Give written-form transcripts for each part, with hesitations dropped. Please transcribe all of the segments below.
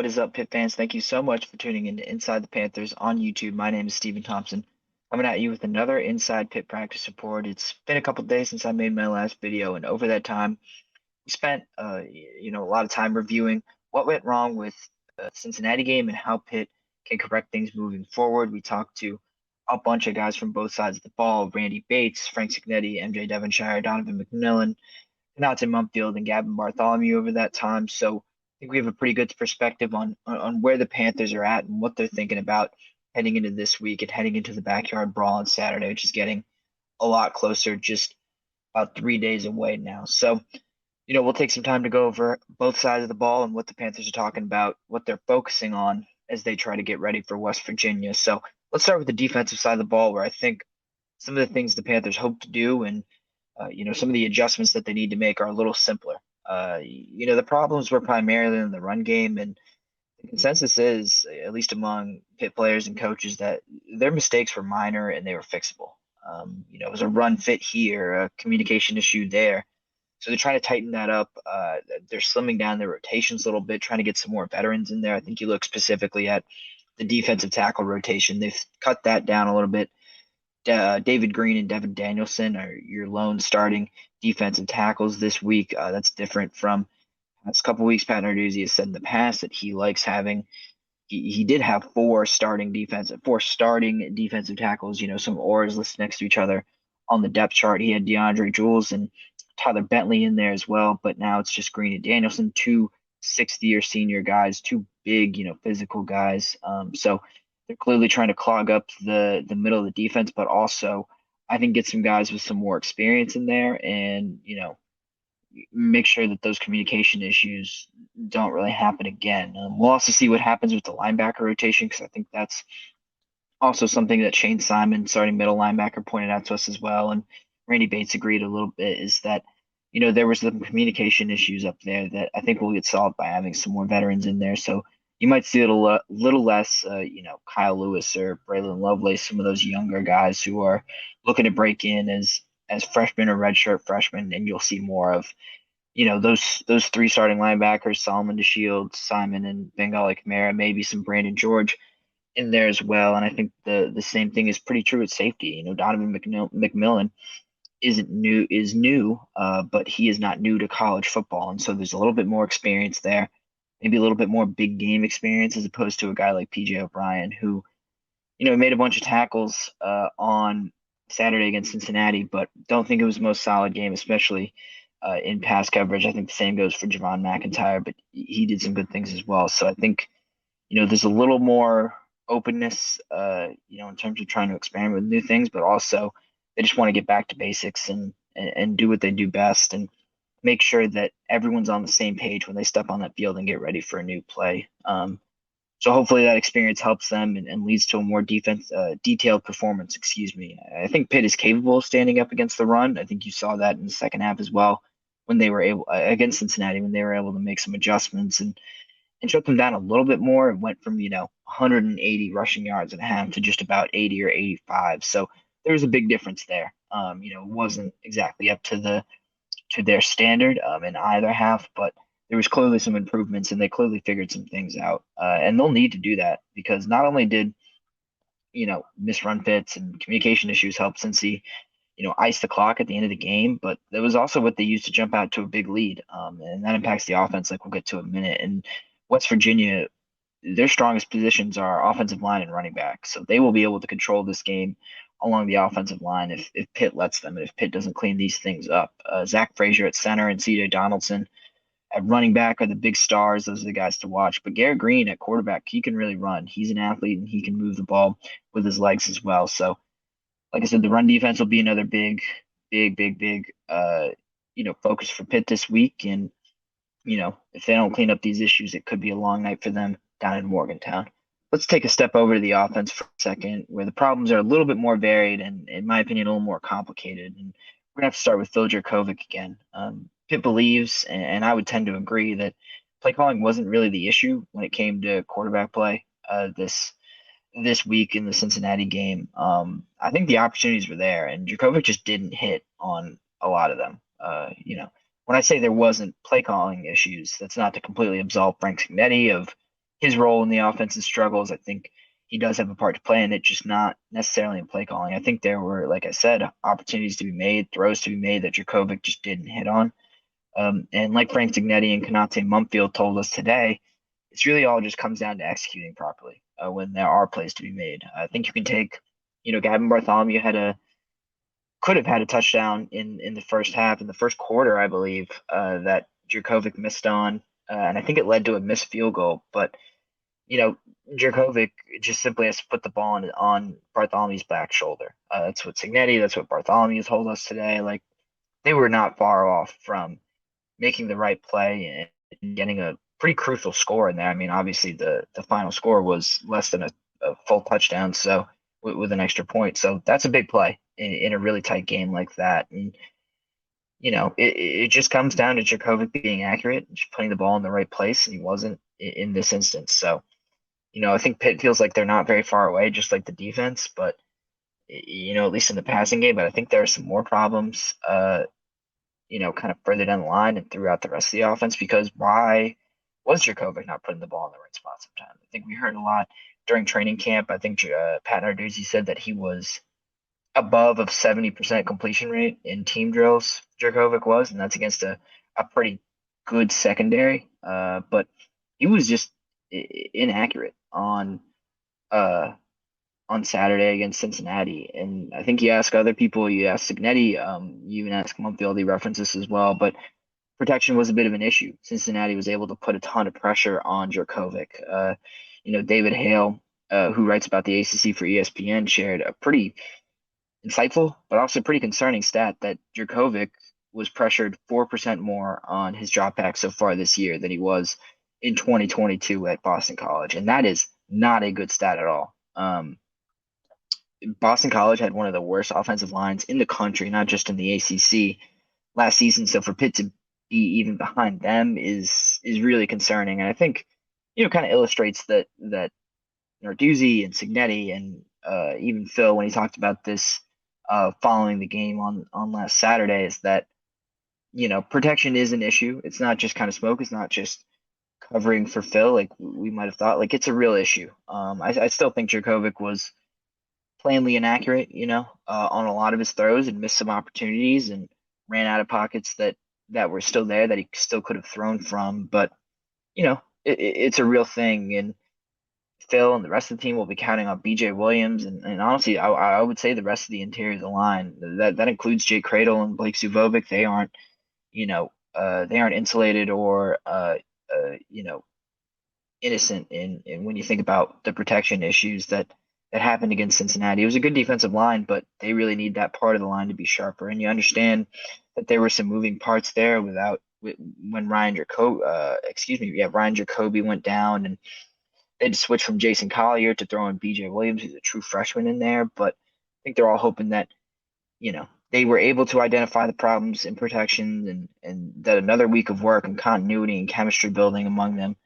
What is up, Pitt fans? Thank you so much for tuning in to Inside the Panthers on YouTube. My name is Stephen Thompson, coming at you with another Inside Pitt practice report. It's been a couple days since I made my last video, and over that time, we spent a lot of time reviewing what went wrong with the Cincinnati game and how Pitt can correct things moving forward. We talked to a bunch of guys from both sides of the ball: Randy Bates, Frank Signetti, MJ Devonshire, Donovan McMillan, Nathan Mumfield, and Gavin Bartholomew over that time. So I think we have a pretty good perspective on where the Panthers are at and what they're thinking about heading into this week and heading into the backyard brawl on Saturday, which is getting a lot closer, just about 3 days away now. So, we'll take some time to go over both sides of the ball and what the Panthers are talking about, what they're focusing on as they try to get ready for West Virginia. So let's start with the defensive side of the ball, where I think some of the things the Panthers hope to do and some of the adjustments that they need to make are a little simpler. The problems were primarily in the run game, and the consensus is, at least among Pitt players and coaches, that their mistakes were minor and they were fixable. It was a run fit here, a communication issue there. So they're trying to tighten that up. They're slimming down their rotations a little bit, trying to get some more veterans in there. I think you look specifically at the defensive tackle rotation. They've cut that down a little bit. David Green and Devin Danielson are your lone starting defensive tackles this week. That's different from last couple weeks. Pat Narduzzi has said in the past that he likes having. He did have four starting defensive tackles. Some oars listed next to each other on the depth chart. He had DeAndre Jules and Tyler Bentley in there as well, but now it's just Green and Danielson, two sixth-year senior guys, two big, physical guys. So they're clearly trying to clog up the middle of the defense, but also I think get some guys with some more experience in there and, make sure that those communication issues don't really happen again. We'll also see what happens with the linebacker rotation, because I think that's also something that Shane Simon, starting middle linebacker, pointed out to us as well. And Randy Bates agreed a little bit, is that, there was some communication issues up there that I think will get solved by having some more veterans in there. So you might see it a little less, Kyle Lewis or Braylon Lovelace, some of those younger guys who are looking to break in as freshmen or redshirt freshmen, and you'll see more of, those three starting linebackers: Solomon DeShields, Simon, and Bengali Kamara, maybe some Brandon George in there as well. And I think the same thing is pretty true at safety. Donovan McMillan is new, but he is not new to college football, and so there's a little bit more experience there, maybe a little bit more big game experience as opposed to a guy like PJ O'Brien, who made a bunch of tackles on Saturday against Cincinnati, but don't think it was the most solid game, especially in pass coverage. I think the same goes for Javon McIntyre, but he did some good things as well. So I think there's a little more openness, in terms of trying to experiment with new things, but also they just want to get back to basics and do what they do best and make sure that everyone's on the same page when they step on that field and get ready for a new play. So hopefully that experience helps them and leads to a more detailed performance. Excuse me. I think Pitt is capable of standing up against the run. I think you saw that in the second half as well when they were able against Cincinnati, when they were able to make some adjustments and shut them down a little bit more. It went from 180 rushing yards and a half to just about 80 or 85. So there was a big difference there. It wasn't exactly up to their standard in either half, but there was clearly some improvements and they clearly figured some things out. And they'll need to do that, because not only did missed run fits and communication issues help Cincy, ice the clock at the end of the game, but that was also what they used to jump out to a big lead. And that impacts the offense, like we'll get to in a minute. And West Virginia, their strongest positions are offensive line and running back. So they will be able to control this game along the offensive line if Pitt lets them, and if Pitt doesn't clean these things up. Zach Frazier at center and CJ Donaldson at running back are the big stars. Those are the guys to watch. But Garrett Green at quarterback, he can really run. He's an athlete and he can move the ball with his legs as well. So, like I said, the run defense will be another big, focus for Pitt this week. And, if they don't clean up these issues, it could be a long night for them down in Morgantown. Let's take a step over to the offense for a second, where the problems are a little bit more varied and, in my opinion, a little more complicated. And we're going to have to start with Phil Jurkovec again. Pitt believes, and I would tend to agree, that play calling wasn't really the issue when it came to quarterback play this week in the Cincinnati game. I think the opportunities were there, and Jurkovec just didn't hit on a lot of them. When I say there wasn't play calling issues, that's not to completely absolve Frank Signetti of his role in the offense's struggles, I think he does have a part to play in it, just not necessarily in play calling. I think there were, like I said, opportunities to be made, throws to be made that Dracovic just didn't hit on. And like Frank Signetti and Konate Mumfield told us today, it's really all just comes down to executing properly when there are plays to be made. I think you can take, Gavin Bartholomew could have had a touchdown in the first half, in the first quarter, I believe, that Jurkovic missed on, and I think it led to a missed field goal. But you know, Jurkovic just simply has to put the ball on Bartholomew's back shoulder. That's what Signetti, that's what Bartholomew told us today. Like they were not far off from making the right play and getting a pretty crucial score in there. I mean, obviously the final score was less than a full touchdown, so with an extra point. So that's a big play in a really tight game like that. And it just comes down to Djokovic being accurate, just putting the ball in the right place, and he wasn't in this instance. So, I think Pitt feels like they're not very far away, just like the defense, but at least in the passing game. But I think there are some more problems, kind of further down the line and throughout the rest of the offense because why was Djokovic not putting the ball in the right spot sometimes? I think we heard a lot during training camp. I think Pat Narduzzi said that he was above of 70% completion rate in team drills, Djokovic was, and that's against a pretty good secondary. But he was just inaccurate uh, on Saturday against Cincinnati. And I think you ask other people, you ask Signetti, you even ask Mumfield, he references as well. But protection was a bit of an issue. Cincinnati was able to put a ton of pressure on Djokovic. David Hale, who writes about the ACC for ESPN, shared a pretty insightful, but also pretty concerning stat that Djokovic was pressured 4% more on his dropback so far this year than he was in 2022 at Boston College. And that is not a good stat at all. Boston College had one of the worst offensive lines in the country, not just in the ACC last season. So for Pitt to be even behind them is really concerning. And I think, kind of illustrates that Narduzzi and Signetti and even Phil, when he talked about this following the game on last Saturday, is that protection is an issue. It's not just kind of smoke. It's not just covering for Phil like we might have thought. Like it's a real issue. I still think Djokovic was plainly inaccurate, on a lot of his throws and missed some opportunities and ran out of pockets that were still there that he still could have thrown from. But it's a real thing, and Phil and the rest of the team will be counting on BJ Williams and honestly, I would say the rest of the interior of the line that includes Jake Cradle and Blake Suvovic. They aren't insulated or innocent in when you think about the protection issues that happened against Cincinnati. It was a good defensive line, but they really need that part of the line to be sharper. And you understand that there were some moving parts there when Ryan Jacoby went down, and they had to switch from Jason Collier to throwing BJ Williams, who's a true freshman in there. But I think they're all hoping that, they were able to identify the problems in protection and that another week of work and continuity and chemistry building among them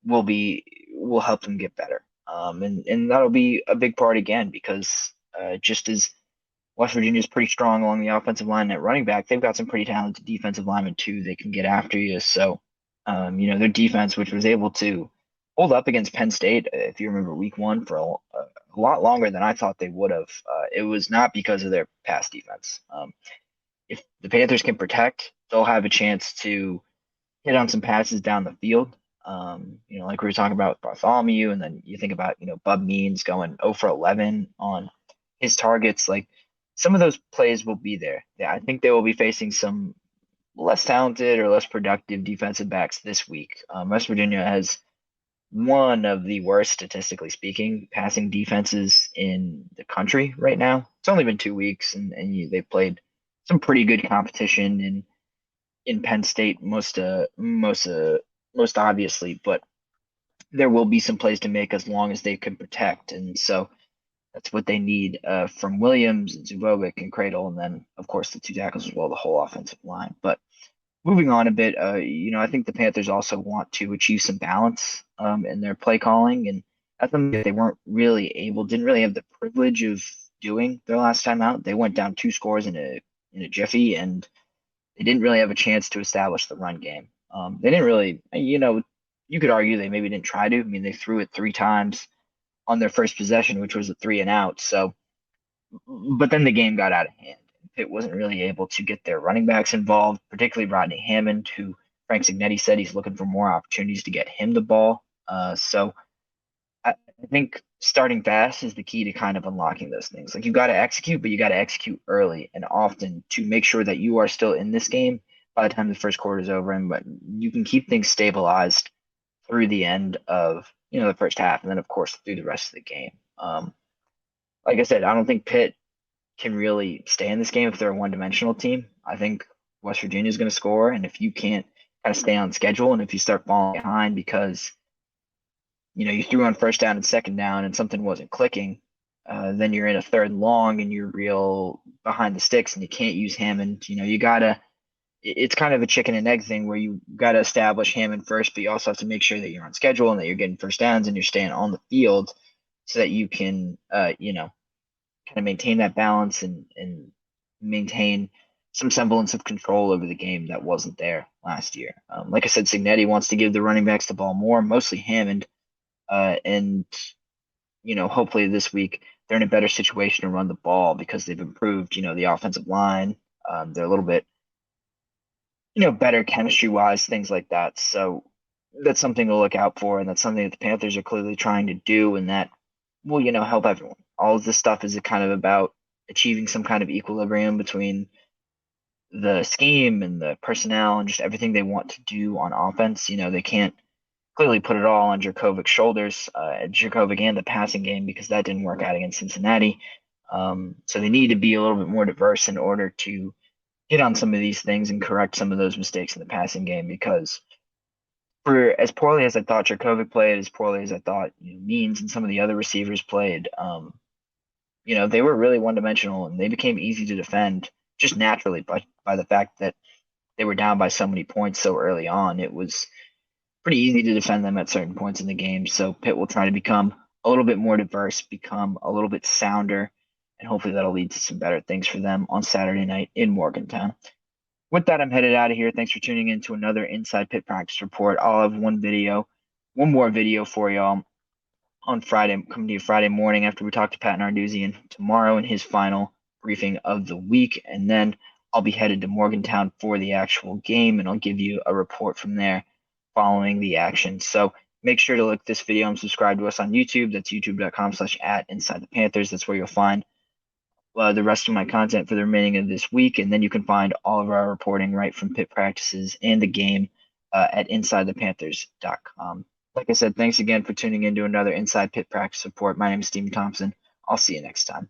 will help them get better. And that'll be a big part again because just as West Virginia is pretty strong along the offensive line at running back, they've got some pretty talented defensive linemen too. They can get after you. So, their defense, which was able to hold up against Penn State, if you remember week one, for a lot longer than I thought they would have. It was not because of their pass defense. If the Panthers can protect, they'll have a chance to hit on some passes down the field. Like we were talking about with Bartholomew, and then you think about, Bub Means going 0 for 11 on his targets. Like some of those plays will be there. Yeah, I think they will be facing some less talented or less productive defensive backs this week. West Virginia has one of the worst, statistically speaking, passing defenses in the country right now. It's only been 2 weeks, and they've played some pretty good competition in Penn State, most obviously, but there will be some plays to make as long as they can protect, and so that's what they need from Williams and Zubovic and Cradle, and then of course the two tackles as well, the whole offensive line. But moving on a bit, I think the Panthers also want to achieve some balance in their play calling, and that's something that they didn't really have the privilege of doing their last time out. They went down 2 scores in a jiffy, and they didn't really have a chance to establish the run game. They didn't really, you could argue they maybe didn't try to. I mean, they threw it 3 times on their first possession, which was a 3 and out. So, but then the game got out of hand. Pitt wasn't really able to get their running backs involved, particularly Rodney Hammond, who Frank Cignetti said he's looking for more opportunities to get him the ball. So I think starting fast is the key to kind of unlocking those things. Like you got to execute, but you got to execute early and often to make sure that you are still in this game by the time the first quarter is over, and but you can keep things stabilized through the end of the first half, and then of course through the rest of the game. Like I said, I don't think Pitt can really stay in this game if they're a one-dimensional team. I think West Virginia is going to score, and if you can't kind of stay on schedule, and if you start falling behind because you threw on first down and second down and something wasn't clicking, then you're in a third and long and you're real behind the sticks and you can't use Hammond. You gotta. It's kind of a chicken and egg thing where you gotta establish Hammond first, but you also have to make sure that you're on schedule and that you're getting first downs and you're staying on the field so that you can, kind of maintain that balance and maintain some semblance of control over the game that wasn't there last year. Like I said, Cignetti wants to give the running backs the ball more, mostly Hammond, and hopefully this week they're in a better situation to run the ball because they've improved, the offensive line. They're a little bit, better chemistry wise, things like that. So that's something to look out for, and that's something that the Panthers are clearly trying to do, and that will, help everyone. All of this stuff is kind of about achieving some kind of equilibrium between the scheme and the personnel and just everything they want to do on offense. They can't clearly put it all on Jurkovic's shoulders, Jurkovic and the passing game, because that didn't work out against Cincinnati. So they need to be a little bit more diverse in order to hit on some of these things and correct some of those mistakes in the passing game. Because for as poorly as I thought Jurkovic played, as poorly as I thought Means and some of the other receivers played, they were really one dimensional and they became easy to defend just naturally by the fact that they were down by so many points so early on. It was pretty easy to defend them at certain points in the game. So Pitt will try to become a little bit more diverse, become a little bit sounder, and hopefully that'll lead to some better things for them on Saturday night in Morgantown. With that, I'm headed out of here. Thanks for tuning in to another Inside Pitt Practice Report. I'll have one more video for y'all on Friday, coming to you Friday morning after we talk to Pat Narduzzi tomorrow in his final briefing of the week. And then I'll be headed to Morgantown for the actual game, and I'll give you a report from there following the action. So make sure to like this video and subscribe to us on YouTube. That's youtube.com/@InsideThePanthers. That's where you'll find the rest of my content for the remaining of this week. And then you can find all of our reporting right from Pitt practices and the game at InsideThePanthers.com. Like I said, thanks again for tuning in to another Inside Pitt Practice Report. My name is Stephen Thompson. I'll see you next time.